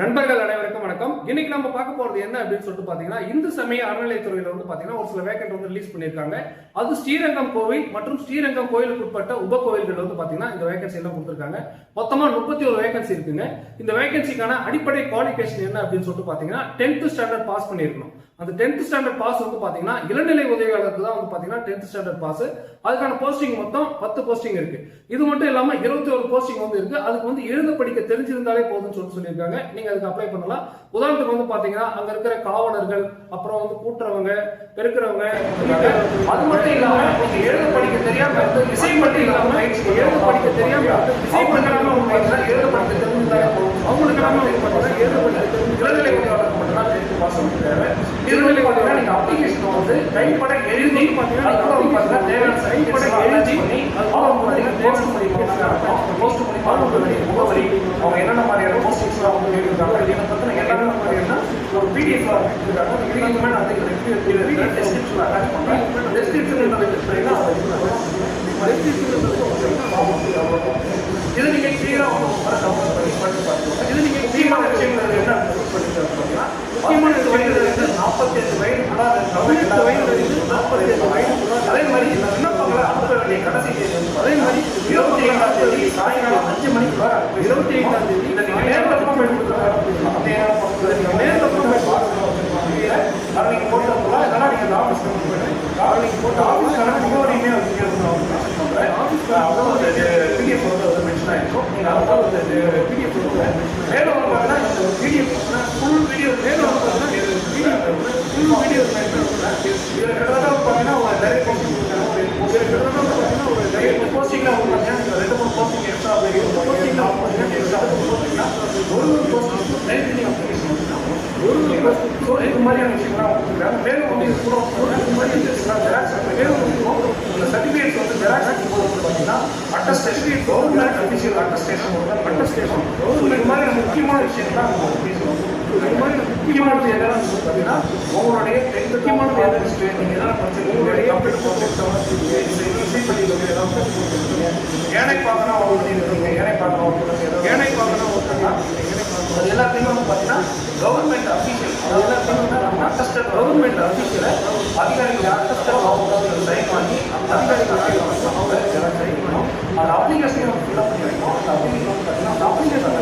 நண்பர்கள் அனைவருக்கும் வணக்கம். இன்னைக்கு நம்ம பார்க்க போறது என்ன அப்படின்னு சொல்லிட்டு பாத்தீங்கன்னா, இந்து சமய அறநிலையத்துறையில வந்து பாத்தீங்கன்னா ஒரு சில வேக்கன்ட் வந்து ரிலீஸ் பண்ணிருக்காங்க. அது ஸ்ரீரங்கம் கோவில் மற்றும் ஸ்ரீரங்கம் கோயிலுக்கு உட்பட்ட உப கோயில்கள் வந்து பாத்தீங்கன்னா இந்த வேகன்சி எல்லாம் கொடுத்திருக்காங்க. மொத்தமா 31 வேகன்சி இருக்குங்க. இந்த வேகன்சிக்கான அடிப்படை குவாலிஃபிகேஷன் என்ன அப்படின்னு சொல்லிட்டு பாத்தீங்கன்னா 10th ஸ்டாண்டர்ட் பாஸ் பண்ணிருக்கணும். அந்த 10th ஸ்டாண்டர்ட் பாஸ் வந்து பாத்தீங்கன்னா இளநிலை உதவியாளருக்கு தான் வந்து பாத்தீங்கன்னா 10th ஸ்டாண்டர்ட் பாஸ். அதுக்கான போஸ்டிங் மொத்தம் 10 போஸ்டிங் இருக்கு. இது மட்டும் இல்லாம 21 போஸ்டிங் வந்து இருக்கு. அதுக்கு வந்து எழுத படிக்க தெரிஞ்சிருந்தாலே போதும்னு சொல்லியிருக்காங்க. நீங்க அதுக்கு அப்ளை பண்ணலாம். உதாரணத்துக்கு வந்து பாத்தீங்கன்னா அங்க இருக்கிற காவலர்கள், அப்புறம் வந்து கூட்டுறவங்க, பெருக்கிறவங்க, அது மட்டும் இல்லாம நீங்க எழுத படிக்க தெரியாம இசை மட்டும் இல்லாம எழுத படிக்க தெரியாம இசை பண்ணாம எழுத படிக்க தெரிஞ்சிருந்தாலே போதும். அவங்களுக்கு எல்லாமே எழுத படிக்க தெரிஞ்சு இளநிலை உதவியாளருக்கு மட்டும் தான் 10th பாஸ் வந்து தேவை. இளநிலை பாத்தீங்கன்னா நீங்க அப்ளிகேஷன் வந்து கைப்பட எழுதி பாத்தீங்கன்னா தேவையான கைப்பட எழுதி போஸ்ட் பண்ணி முகவரி அவங்க என்னென்ன மாதிரியான போஸ்டிங்ஸ் எல்லாம் வந்து கேட்டிருக்காங்க. இதை பத்தின எல்லாமே மாதிரியான ஒரு பிடிஎஃப் இருக்காங்க. இதுக்கு மேல அந்த டெஸ்கிரிப்ஷன் அட்டாச் பண்றேன். டெஸ்கிரிப்ஷன் இது நீங்க கிளியரா இது நீங்க முக்கியமான விஷயங்கள் என்ன பார்த்தீங்கன்னா முக்கியமான வயது 45 வயதுக்குள்ள 18 வயது அதே மாதிரி விண்ணப்பங்களை அனுப்ப வேண்டிய கடைசி தேதி அதே மாதிரி 25ஆம் தேதி சாயங்காலம் 5 மணிக்குள்ள 25ஆம் தேதி இதை நீங்க நேரில் நீங்க போட்டு அதெல்லாம் நீங்க இந்த ஆஃபீஸ் நீங்க போட்டு ஆஃபீஸ்க்கான முகவரியுமே பிடிஎஃப் வந்து மென்ஷன் ஆயிருக்கும். நீங்க அதாவது பிடிஎஃப் மேலும் பார்த்தீங்கன்னா பிடிஎஃப் ஃபுல் வீடியோ மேலும் பார்த்தீங்கன்னா ஃபுல் வீடியோ இதில் கிட்டத்தட்ட பார்த்தீங்கன்னா ஒரு நிறைய போஸ்டிங் பார்த்தீங்கன்னா ஒரு நிறைய போஸ்டிங்கில் வந்து பார்த்தீங்கன்னா 2-3 போஸ்டிங் எக்ஸ்ட்ரா போஸ்டிங்னா ஒரு போஸ்டிங் தனித்தனி அப்ளிகேஷன் இது மாதிரியான விஷயங்கள்லாம் கொடுத்துருக்காங்க. மேலும் வந்து இது கூட இது மாதிரி ஜெராக்ஸ் மேலும் இந்த சர்டிஃபிகேட்ஸ் வந்து ஜெராக்ஸ் போது வந்து பார்த்தீங்கன்னா attestation government official attestation attestation இது மாதிரி முக்கியமான விஷயங்கள்லாம் நம்ம பேசுவோம். இது மாதிரி முக்கியமானது என்னென்னு பார்த்தீங்கன்னா உங்களுடைய முக்கியமானது எதாவது நீங்கள் எதாவது படிச்சிருக்கீங்க கம்ப்யூட்டர் இசைப்பள்ளியில் ஏதாவது ஏனை பார்க்கணும் அவங்க ஏனை பார்க்கணும் ஏனை பார்க்கணும் அது எல்லாத்தையுமே வந்து பார்த்தீங்கன்னா கவர்மெண்ட் அஃபீஷியல் அது எல்லாத்தையுமே வந்து நம்ம அட்டஸ்டட் கவர்மெண்ட் அஃபீஷியலை அதிகாரிகள் அட்டஸ்டட் அவங்க சைன் பண்ணி அதிகாரிகள் அவங்க சைன் பண்ணணும். அந்த அப்ளிகேஷனையும் ஃபில்அப் பண்ணி வைக்கணும். அந்த அப்ளிகேஷன் வந்து பார்த்தீங்கன்னா அந்த அப்ளிகேஷன்